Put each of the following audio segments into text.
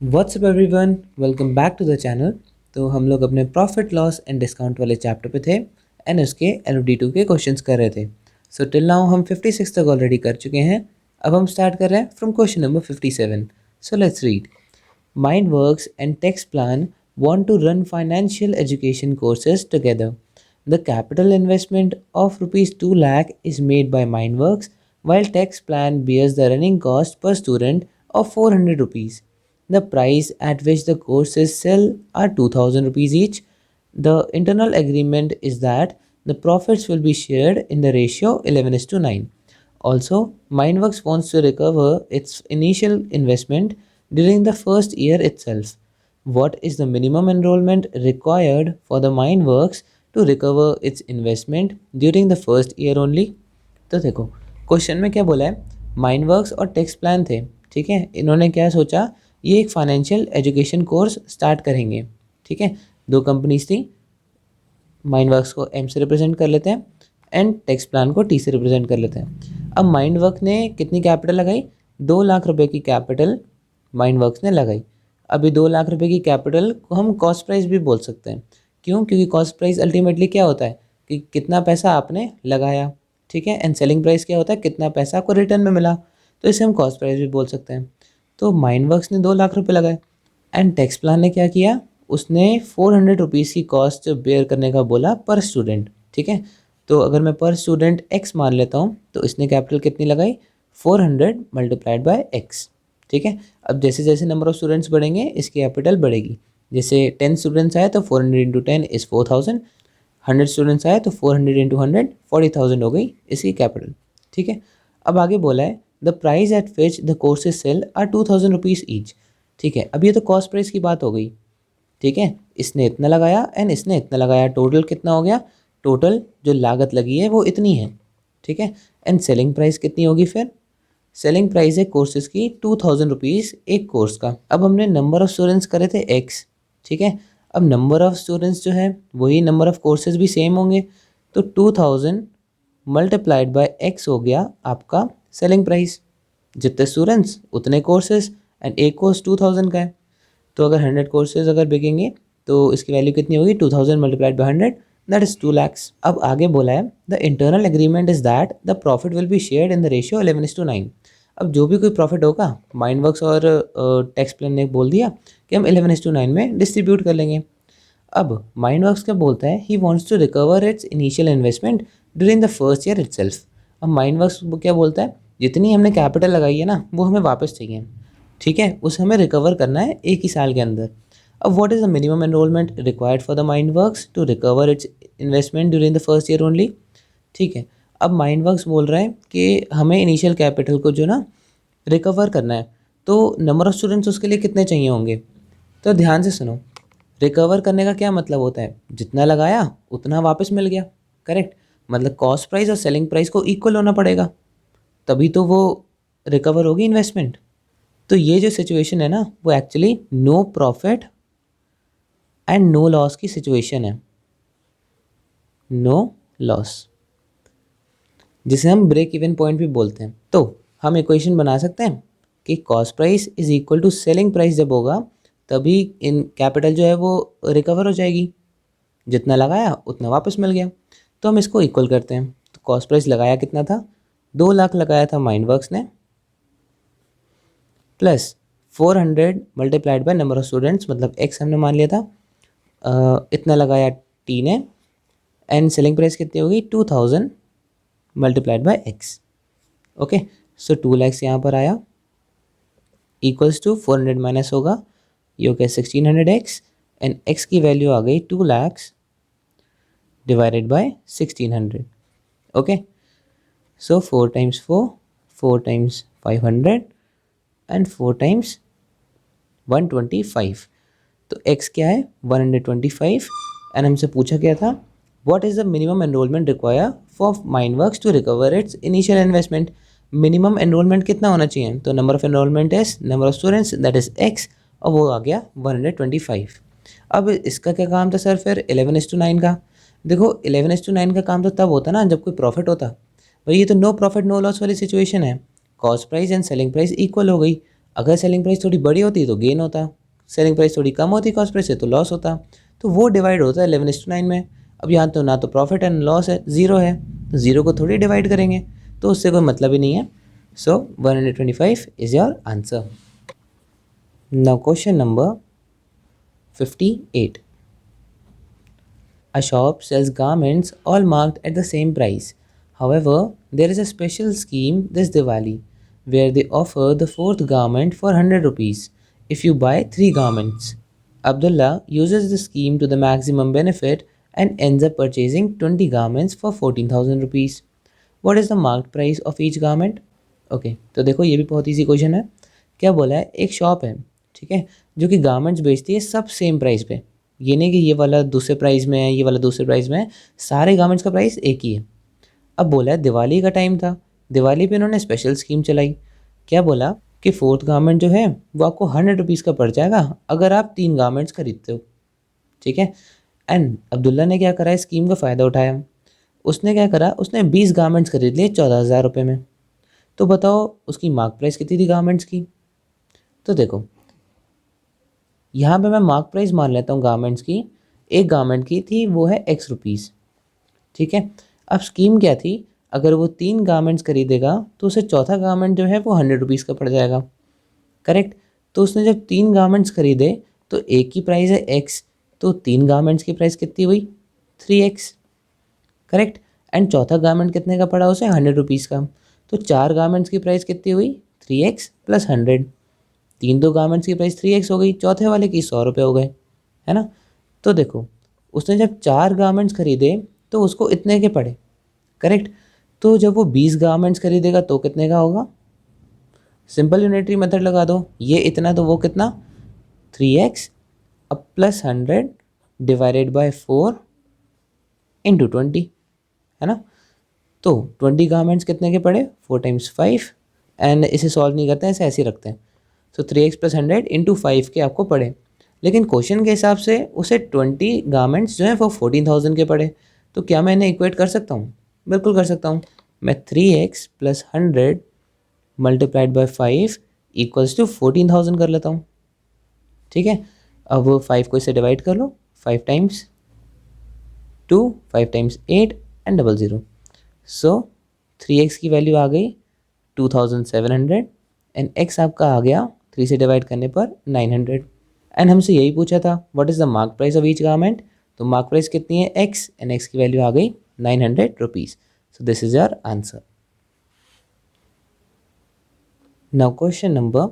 WhatsApp everyone, welcome back to the channel. तो हम लोग अपने प्रॉफिट लॉस एंड डिस्काउंट वाले चैप्टर पे थे एंड उसके LOD2 के क्वेश्चंस कर रहे थे। सो टिल नाउ हम 56 तक ऑलरेडी कर चुके हैं। अब हम स्टार्ट कर रहे हैं from question number 57। So let's read. Mindworks and TextPlan want to run financial education courses together. The capital investment of rupees 2 lakh is made by Mindworks, while TextPlan bears the running cost per student of 400 rupees. The price at which the courses sell are 2000 rupees each. The internal agreement is that the profits will be shared in the ratio 11 is to 9. Also, Mindworks wants to recover its initial investment during the first year itself. What is the minimum enrollment required for the Mindworks to recover its investment during the first year only? तो देखो, question में क्या बोला है, माइंडवर्क्स और text plan थे। ठीक है, इन्होंने क्या सोचा, ये एक फाइनेंशियल एजुकेशन कोर्स स्टार्ट करेंगे। ठीक है, दो कंपनीज थी, माइंडवर्क्स को M से रिप्रेजेंट कर लेते हैं एंड टेक्स्ट प्लान को T से रिप्रेजेंट कर लेते हैं। अब माइंडवर्क ने कितनी कैपिटल लगाई, 2 लाख रुपए की कैपिटल माइंडवर्क्स ने लगाई। अभी 2 लाख रुपए की कैपिटल को हम कॉस्ट प्राइस भी बोल सकते हैं। क्यों? क्योंकि कॉस्ट प्राइस अल्टीमेटली क्या होता है कि कितना पैसा आपने लगाया। ठीक है, एंड सेलिंग प्राइस क्या होता है, कितना पैसा आपको रिटर्न में मिला। तो इसे हम कॉस्ट प्राइस भी बोल सकते हैं। तो माइंडवर्क्स ने 2 लाख रुपए लगाए एंड टेक्स्ट प्लान ने क्या किया, उसने 400 रुपीज़ की कॉस्ट बेयर करने का बोला पर स्टूडेंट। ठीक है, तो अगर मैं पर स्टूडेंट x मान लेता हूँ तो इसने कैपिटल कितनी लगाई, 400 मल्टीप्लाइड बाय x। ठीक है, अब जैसे जैसे नंबर ऑफ स्टूडेंट्स बढ़ेंगे इसकी कैपिटल बढ़ेगी। जैसे 10 स्टूडेंट्स आए तो 400 इंटू 10 इज़ 4000, 100 स्टूडेंट्स आए तो 400 इंटू 100 40,000 हो गई इसकी कैपिटल। ठीक है, अब आगे बोला है the price at which the courses sell are 2000 rupees each. ठीक है, अब ये तो कॉस्ट प्राइस की बात हो गई। ठीक है, इसने इतना लगाया एंड इसने इतना लगाया, टोटल कितना हो गया, टोटल जो लागत लगी है वो इतनी है। ठीक है, एंड सेलिंग प्राइस कितनी होगी, फिर सेलिंग प्राइस है कोर्सेज की 2000 रुपीज़ एक कोर्स का। अब हमने नंबर ऑफ स्टूडेंट्स करे थे x। ठीक है, अब नंबर ऑफ स्टूडेंट्स जो है वही नंबर ऑफ कोर्सेज भी सेम होंगे, तो 2000 मल्टीप्लाइड बाय x हो गया आपका सेलिंग प्राइस। जितने स्टूडेंट्स उतने कोर्सेज एंड एक कोर्स 2000 का है, तो अगर 100 कोर्सेज अगर बिकेंगे तो इसकी वैल्यू कितनी होगी, 2000 multiplied by 100 that is 2 lakhs। अब आगे बोला है the internal agreement is that the profit will be shared in the ratio 11 is to 9। अब जो भी कोई प्रॉफिट होगा, माइंडवर्क्स और टेक्स्ट प्लान ने बोल दिया कि हम 11 is to 9 में डिस्ट्रीब्यूट कर लेंगे। अब माइंडवर्क्स क्या बोलता है, he wants to recover its initial investment during the first year itself. अब माइंडवर्क्स क्या बोलता है, जितनी हमने कैपिटल लगाई है ना वो हमें वापस चाहिए। ठीक है, उसे हमें रिकवर करना है एक ही साल के अंदर। अब what is the minimum enrollment required for the Mindworks to recover its investment during the first year only. ठीक है, अब माइंडवर्क्स बोल रहा है कि हमें इनिशियल कैपिटल को जो ना रिकवर करना है, तो नंबर ऑफ स्टूडेंट्स उसके लिए कितने चाहिए होंगे। तो ध्यान से सुनो, रिकवर करने का क्या मतलब होता है, जितना लगाया उतना वापस मिल गया। करेक्ट, मतलब कॉस्ट प्राइस और सेलिंग प्राइस को इक्वल होना पड़ेगा, तभी तो वो रिकवर होगी इन्वेस्टमेंट। तो ये जो सिचुएशन है ना वो actually no profit and no loss की सिचुएशन है, नो लॉस, जिसे हम ब्रेक इवन पॉइंट भी बोलते हैं। तो हम इक्वेशन बना सकते हैं कि cost price is equal to selling price जब होगा तभी इन कैपिटल जो है वो रिकवर हो जाएगी, जितना लगाया उतना वापस मिल गया। तो हम इसको इक्वल करते हैं। तो कॉस्ट प्राइस लगाया कितना था, 2 लाख लगाया था माइंडवर्क्स ने, plus 400 multiplied by number of students, मतलब x हमने मान लिया था, इतना लगाया t ने, एंड सेलिंग प्राइस कितनी होगी, 2000 multiplied by x। Okay, so 2 lakhs यहाँ पर आया, इक्वल्स टू 400 माइनस होगा, ये हो गया 1600x, एंड x की वैल्यू आ गई 2 lakhs divided by 1600। Okay, so 4 times 4, 4 times 500 and 4 times 125। तो x क्या है, 125। एंड हमसे पूछा गया था what is the minimum enrollment require for Mindworks to recover its initial investment. Minimum enrollment कितना होना चाहिए, तो number of enrollment is number of students that is x, और वो आ गया 125। अब इसका क्या काम था सर, फिर 11 is to 9 का। देखो 11 is to 9 का काम तो तब होता ना जब कोई प्रॉफिट होता। भाई ये तो नो प्रॉफिट नो लॉस वाली सिचुएशन है, cost price and selling price equal हो गई। अगर सेलिंग प्राइस थोड़ी बड़ी होती तो गेन होता, सेलिंग प्राइस थोड़ी कम होती कॉस्ट प्राइस से तो लॉस होता। तो वो डिवाइड होता है 11:9 में। अब यहाँ तो ना तो प्रॉफिट एंड लॉस है, ज़ीरो है, तो ज़ीरो को थोड़ी डिवाइड करेंगे, तो उससे कोई मतलब ही नहीं है। सो 125 is your answer. Now question number 58. A shop sells garments all marked at the same price. However, there is a special scheme this Diwali where they offer the fourth garment for 100 rupees if you buy 3 garments. Abdullah uses the scheme to the maximum benefit and ends up purchasing 20 garments for 14,000 rupees. What is the marked price of each garment? Okay तो देखो ये भी बहुत easy question है। क्या बोला है, एक शॉप है, ठीक है, जो कि गारमेंट्स बेचती है सब सेम प्राइस पे। ये नहीं कि ये वाला दूसरे प्राइस में है, ये वाला दूसरे प्राइस में है, सारे गारमेंट्स का प्राइस एक ही है। अब बोला है दिवाली का टाइम था, दिवाली पे इन्होंने स्पेशल स्कीम चलाई। क्या बोला कि फोर्थ गारमेंट जो है वो आपको 100 रुपीज़ का पड़ जाएगा अगर आप 3 गारमेंट्स खरीदते हो, ठीक है। एंड अब्दुल्ला ने क्या करा, स्कीम का फ़ायदा उठाया। उसने क्या करा, उसने 20 गारमेंट्स खरीद लिए 14,000 रुपये में। तो बताओ उसकी मार्क प्राइस कितनी थी गारमेंट्स की। तो देखो यहाँ पे मैं मार्क प्राइस मान लेता हूँ गारमेंट्स की, एक गारमेंट की थी वो है एक्स रुपीज़, ठीक है। अब स्कीम क्या थी, अगर वो 3 गारमेंट्स खरीदेगा तो उसे चौथा गारमेंट जो है वो 100 रुपीज़ का पड़ जाएगा, करेक्ट। तो उसने जब 3 गारमेंट्स खरीदे तो एक की प्राइस है एक्स, तो 3 गारमेंट्स की प्राइस कितनी हुई 3x, करेक्ट। एंड चौथा गारमेंट कितने का पड़ा उसे 100 रुपीज़ का, तो 4 गारमेंट्स की प्राइस कितनी हुई 3x + 100। 3 गारमेंट्स की प्राइस 3x हो गई, चौथे वाले की 100 रुपये हो गए, है ना। तो देखो उसने जब 4 गारमेंट्स खरीदे तो उसको इतने के पड़े, करेक्ट। तो जब वो 20 गारमेंट्स खरीदेगा तो कितने का होगा, सिंपल यूनिटरी मेथड लगा दो, ये इतना तो वो कितना 3x अब + 100 डिवाइडेड बाय 4 × 20, है ना। तो 20 गारमेंट्स कितने के पड़े 4 × 5, एंड इसे सॉल्व नहीं करते हैं, इसे ऐसे ही रखते हैं। तो 3x + 100 × 5 के आपको पड़े, लेकिन क्वेश्चन के हिसाब से उसे 20 गारमेंट्स जो हैं वो 14,000 के पड़े। तो क्या मैं इन्हें इक्वेट कर सकता हूँ, बिल्कुल कर सकता हूँ। मैं 3x + 100 × 5 = 14,000 कर लेता हूँ, ठीक है। अब 5 को इससे डिवाइड कर लो, 5 × 2 5 × 8 एंड 00। सो 3x की वैल्यू आ गई 2700 एंड x आपका आ गया 3 से डिवाइड करने पर 900। एंड हमसे यही पूछा था what is the mark price of each garment, तो मार्क प्राइस कितनी है x एंड x की वैल्यू आ गई 900 rupees. So this is your answer. Now question number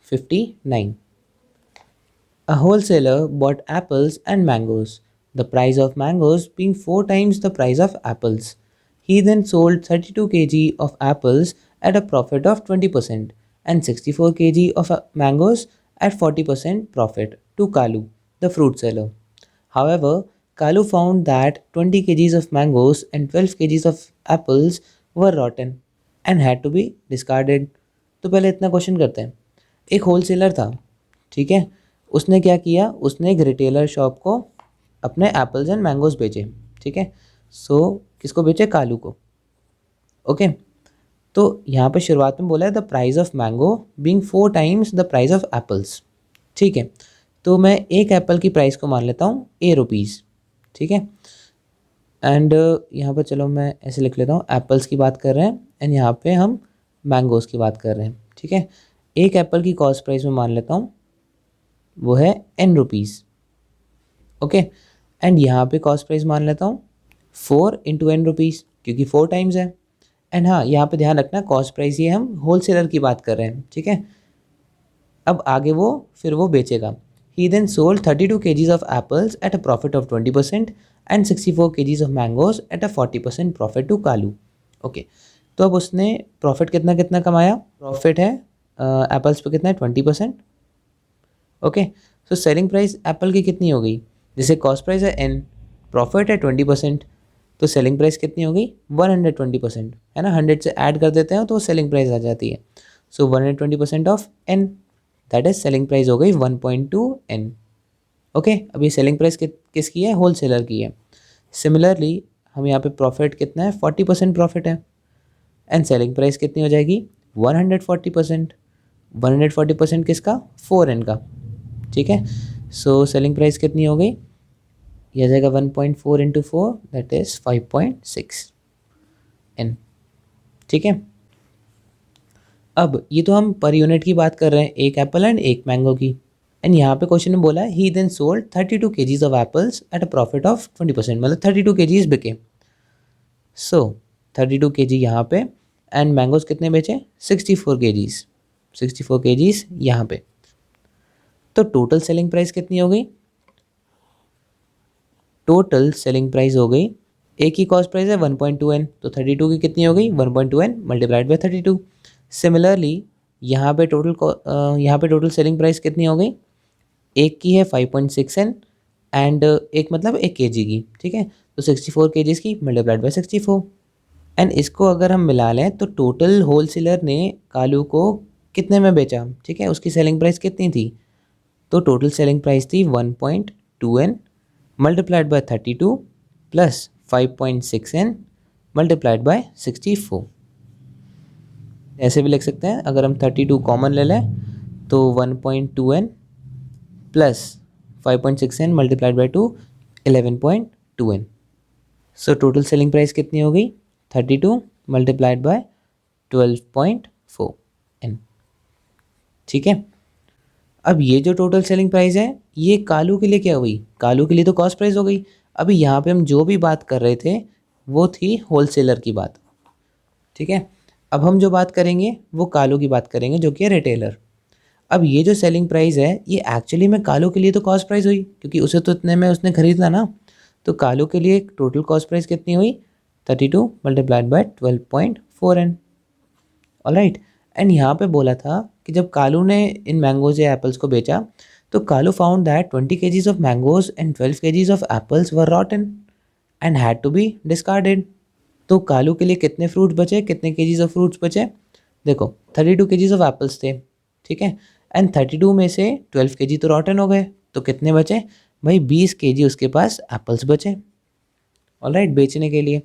59. A wholesaler bought apples and mangoes, the price of mangoes being 4 times the price of apples. He then sold 32 kg of apples at a profit of 20% and 64 kg of mangoes at 40% profit to Kalu, the fruit seller. However, Kalu found that 20 kgs of mangoes and 12 kgs of apples were rotten and had to be discarded. तो पहले इतना question करते हैं। एक wholesaler था, ठीक है, उसने क्या किया, उसने एक रिटेलर शॉप को अपने एप्पल्स एंड मैंगोज बेचे, ठीक है। सो किसको बेचे, कालू को, ओके। तो यहाँ पे शुरुआत में बोला है the price of mango being 4 times the price of apples, ठीक है। तो मैं एक एप्पल की प्राइस को मान लेता हूँ ₹, ठीक है। एंड यहाँ पर चलो मैं ऐसे लिख लेता हूँ, एप्पल्स की बात कर रहे हैं एंड यहाँ पे हम मैंगोज़ की बात कर रहे हैं, ठीक है। एक एप्पल की कॉस्ट प्राइस में मान लेता हूँ वो है ₹n, ओके। एंड यहाँ पे कॉस्ट प्राइस मान लेता हूँ 4 × n क्योंकि 4 टाइम्स है। एंड हाँ यहाँ पे ध्यान रखना कॉस्ट प्राइस ये हम होलसेलर की बात कर रहे हैं, ठीक है। अब आगे फिर वो बेचेगा। He then sold 32 kgs of apples at a profit of 20% and 64 kgs of mangoes at a 40% profit to Kalu, okay. तो अब उसने प्रॉफिट कितना कितना कमाया, प्रॉफिट है एप्पल्स पे कितना है 20%, okay. So selling price Apple की कितनी हो गई, जैसे कॉस्ट प्राइस है n, प्रॉफिट है 20%, तो सेलिंग प्राइस कितनी हो गई 120%, है ना। 100 से ऐड कर देते हैं तो सेलिंग प्राइस आ जाती है। सो 120% of n, that is selling price हो गई 1.2 n, ओके। अब ये सेलिंग प्राइस किसकी है, होलसेलर की है। सिमिलरली हम यहाँ पे प्रॉफिट कितना है 40% प्रॉफिट है एंड सेलिंग प्राइस कितनी हो जाएगी 140%, 140% किसका, 4n का, ठीक है। सो सेलिंग प्राइस कितनी हो गई, यह आ जाएगा 1.4 इंटू 4 दैट इज 5.6n, ठीक है। अब ये तो हम पर यूनिट की बात कर रहे हैं, एक एप्पल एंड एक मैंगो की। एंड यहाँ पे क्वेश्चन में बोला है he then sold 32 kgs of apples at a profit of 20%, मतलब 32 kgs बिके। सो 32 kg यहाँ पे एंड मैंगोज कितने बेचे, 64 kgs, 64 kgs यहाँ पे। तो टोटल सेलिंग प्राइस कितनी हो गई, टोटल सेलिंग प्राइस हो गई, एक ही कॉस्ट प्राइस है 1.2n, तो 32 की कितनी हो गई 1.2n मल्टीप्लाइड बाय 32। सिमिलरली यहाँ पे टोटल सेलिंग प्राइस कितनी हो गई, एक की है 5.6n एंड एक मतलब 1 kg की, ठीक है। तो 64 kgs की मल्टीप्लाइड बाय 64। एंड इसको अगर हम मिला लें तो टोटल होलसेलर ने कालू को कितने में बेचा, ठीक है, उसकी सेलिंग प्राइस कितनी थी, तो टोटल सेलिंग प्राइस थी 1.2n multiplied by 32 plus 5.6n multiplied by 64। ऐसे भी लिख सकते हैं, अगर हम 32 कॉमन ले लें तो 1.2n plus 5.6n multiplied by 2 11.2n। So total selling price कितनी हो गई 32 मल्टीप्लाइड बाय 12.4n, ठीक है। अब ये जो टोटल सेलिंग प्राइस है ये कालू के लिए क्या हुई, कालू के लिए तो कॉस्ट प्राइस हो गई। अभी यहाँ पे हम जो भी बात कर रहे थे वो थी होलसेलर की बात, ठीक है। अब हम जो बात करेंगे वो कालू की बात करेंगे जो कि है रिटेलर। अब ये जो सेलिंग प्राइस है ये एक्चुअली में कालू के लिए तो कॉस्ट प्राइस हुई, क्योंकि उसे तो इतने में उसने खरीदा ना। तो कालू के लिए टोटल कॉस्ट प्राइस कितनी हुई 32 multiplied by 12.4n, alright. And यहाँ पे बोला था कि जब कालू ने इन मैंगोज या एप्पल्स को बेचा तो Kalu found that 20 kgs of mangoes and 12 kgs of apples were rotten and had to be discarded. तो कालू के लिए कितने फ्रूट्स बचे, कितने kgs ऑफ फ्रूट्स बचे, देखो 32 kgs ऑफ एप्पल्स थे, ठीक है, एंड 32 में से 12 kg तो रॉटन हो गए, तो कितने बचे भाई 20 kg उसके पास एप्पल्स बचे, ऑलराइट, बेचने के लिए।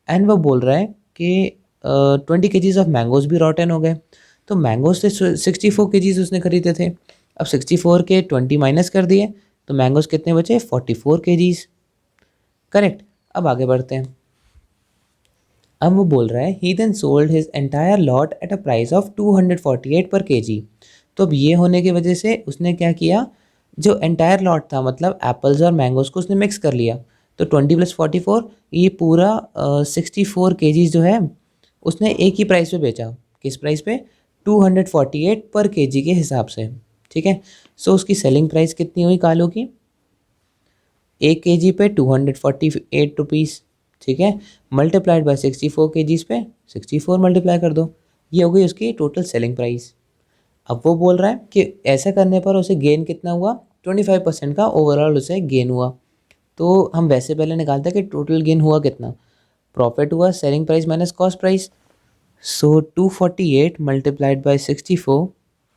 एंड वो बोल रहा है कि 20 kgs ऑफ मैंगोज भी रॉटन हो गए। तो मैंगोज से 64 kgs उसने खरीदे थे, अब 64 के 20 माइनस कर दिए तो मैंगोज कितने बचे 44 kgs, करेक्ट। अब आगे बढ़ते हैं। अब वो बोल रहा है he then sold his entire lot at a price of 248 पर kg। तो अब ये होने की वजह से उसने क्या किया, जो एंटायर लॉट था मतलब एप्पल्स और मैंगोज को उसने मिक्स कर लिया। तो 20 + 44 ये पूरा 64 kgs जो है उसने एक ही प्राइस पे बेचा, किस प्राइस पे 248 पर kg के हिसाब से, ठीक है। सो उसकी सेलिंग प्राइस कितनी हुई कालू की, 1 kg पे 248 रुपीज़, ठीक है, मल्टीप्लाइड बाय 64 kgs पे 64 मल्टीप्लाई कर दो, ये हो गई उसकी टोटल सेलिंग प्राइस। अब वो बोल रहा है कि ऐसा करने पर उसे गेन कितना हुआ 25% का ओवरऑल उसे गेन हुआ। तो हम वैसे पहले निकालते हैं कि टोटल गेन हुआ कितना, प्रॉफिट हुआ selling price minus cost price. So 248 multiplied by 64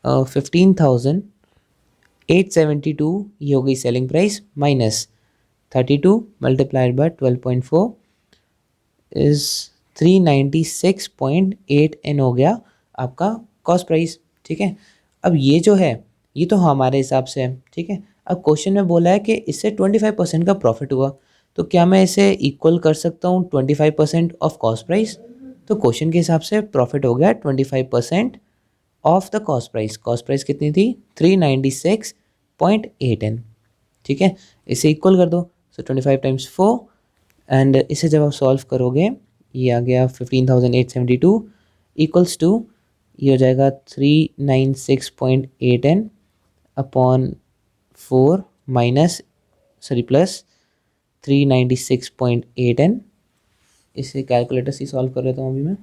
15,872 ये हो गई selling price minus 32 multiplied by 12.4 is 396.8n हो गया आपका कॉस्ट प्राइस, ठीक है। अब ये जो है ये तो हमारे हिसाब से है, ठीक है। अब क्वेश्चन में बोला है कि इससे 25% का प्रॉफिट हुआ, तो क्या मैं इसे इक्वल कर सकता हूँ 25% ऑफ कॉस्ट प्राइस। तो क्वेश्चन के हिसाब से प्रॉफिट हो गया 25% of the cost price. Cost price कितनी थी 396.8n, ठीक है। इसे इक्वल कर दो, सो 25 × 4 एंड इसे जब आप सॉल्व करोगे ये आ गया 15,872 इक्वल्स टू ये हो जाएगा 396.8n upon 4 minus plus 396.8n। इसे कैलकुलेटर से सॉल्व कर लेता हूँ अभी मैं।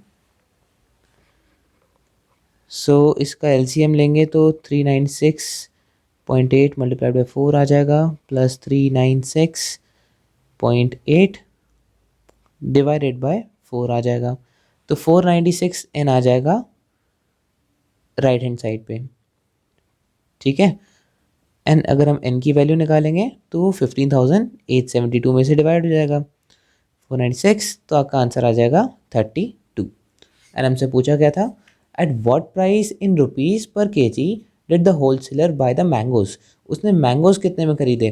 सो इसका एलसीएम लेंगे तो 396.8 मल्टीप्लाइड बाई 4 आ जाएगा प्लस 396.8 डिवाइडेड बाय 4 आ जाएगा, तो 496n आ जाएगा राइट हैंड साइड पे, ठीक है। एंड अगर हम n की वैल्यू निकालेंगे तो 15,872 में से डिवाइड हो जाएगा 496, तो आपका आंसर आ जाएगा 32। एंड हमसे पूछा क्या था at what price in rupees per kg did the wholesaler buy the mangoes. उसने मैंगोज कितने में खरीदे?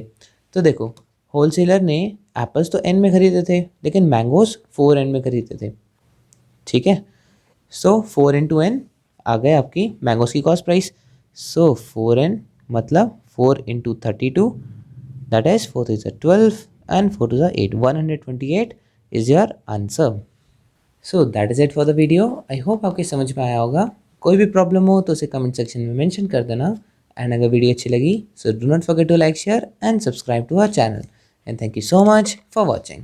तो देखो, होलसेलर ने एप्पल्स तो n में खरीदे थे, लेकिन मैंगोज 4n में खरीदे थे। ठीक है, सो 4 इंटू एन आ गए आपकी मैंगोज की कॉस्ट प्राइस। सो 4n मतलब 4 into 32, that is 4 3 12 and 4 2 8, 128 is your answer. So that is it for the video. I hope आपके समझ में आया होगा। कोई भी प्रॉब्लम हो तो उसे कमेंट सेक्शन में मेंशन कर देना। एंड अगर वीडियो अच्छी लगी so do not forget to like, share and subscribe to our channel. And thank you so much for watching.